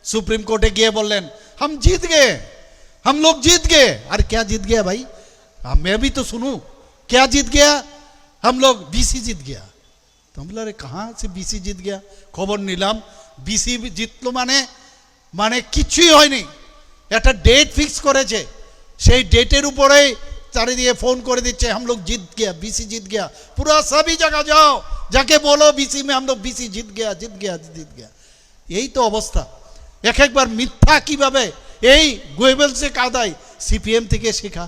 Supreme कोर्टे गए बोलें हम जीत गए, हम लोग जीत गए। अरे क्या जीत गया भाई, मैं भी तो सुनूं, क्या जीत गया? हम लोग बीसी जीत गया। तो हम बोला अरे कहाँ से बीसी जीत गया? खबर निलाम बीसी জিতলো মানে কিছুই হয়নি, একটা ডেট ফিক্স করেছে, সেই ডেটের উপরেই চারিদিকে ফোন করে দিচ্ছে हम लोग जीत गया, बीसी जीत गया। पूरा सभी जगह जाओ, जाके बोलो बीसी में हम लोग बीसी जीत गया, जीत गया, जीत गया। यही तो अवस्था। एक एक बार मिथ्या কিভাবে এই গোয়েবলসে কাদায় সিপিএম থেকে শেখা।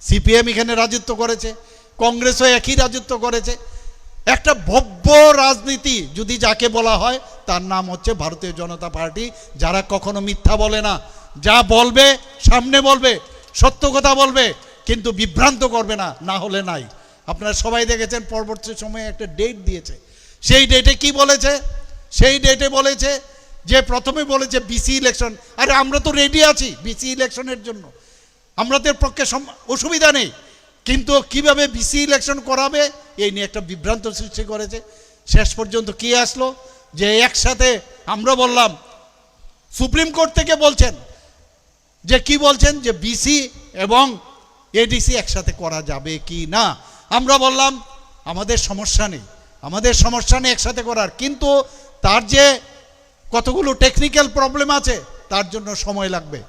সিপিএম এখানে রাজত্ব করেছে, কংগ্রেসও একই রাজত্ব করেছে। একটা ভব্য রাজনীতি যদি যাকে বলা হয় তার নাম হচ্ছে ভারতীয় জনতা পার্টি, যারা কখনো মিথ্যা বলে না, যা বলবে সামনে বলবে, সত্য কথা বলবে, কিন্তু বিভ্রান্ত করবে না, না হলে নাই। আপনারা সবাই দেখেছেন পরবর্তী সময়ে একটা ডেট দিয়েছে, সেই ডেটে কি বলেছে? সেই ডেটে বলেছে যে প্রথমে বলেছে বিসি ইলেকশন। আরে আমরা তো রেডি আছি বিসি ইলেকশনের জন্য, আমাদের পক্ষে অসুবিধা নেই, কিন্তু কিভাবে বিসি ইলেকশন করাবে এই নিয়ে একটা বিভ্রান্ত সৃষ্টি করেছে। শেষ পর্যন্ত কি আসলো যে একসাথে আমরা বললাম, সুপ্রিম কোর্ট থেকে বলছেন যে কি বলছেন যে বিসি এবং এডিসি একসাথে করা যাবে কি না। আমরা বললাম আমাদের সমস্যা নেই, আমাদের সমস্যা নেই একসাথে করার, কিন্তু তার যে কতগুলো টেকনিক্যাল প্রবলেম আছে তার জন্য সময় লাগবে।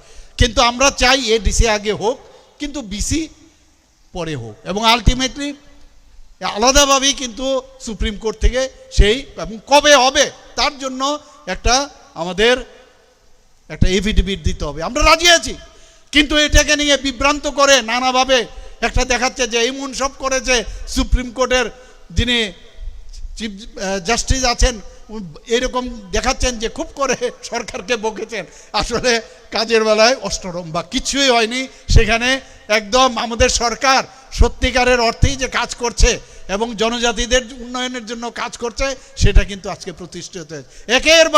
কিন্তু আমরা চাই এডিসি আগে হোক, কিন্তু বিসি পরে হোক, এবং আলটিমেটলি আলাদাভাবেই কিন্তু সুপ্রিম কোর্ট থেকে সেই এবং কবে হবে তার জন্য একটা আমাদের একটা এফিডেভিট দিতে হবে। আমরা রাজি আছি, কিন্তু এটাকে নিয়ে বিভ্রান্ত করে নানাভাবে একটা দেখাচ্ছে যে এমন সব করেছে সুপ্রিম কোর্টের যিনি চিফ জাস্টিস আছেন, এরকম দেখাচ্ছেন যে খুব করে সরকারকে বকেছেন। আসলে কাজের বেলায় অষ্টরম বা কিছুই হয়নি সেখানে। একদম আমাদের সরকার সত্যিকারের অর্থেই যে কাজ করছে এবং জনজাতিদের উন্নয়নের জন্য কাজ করছে, সেটা কিন্তু আজকে প্রতিষ্ঠিত হয়েছে। একের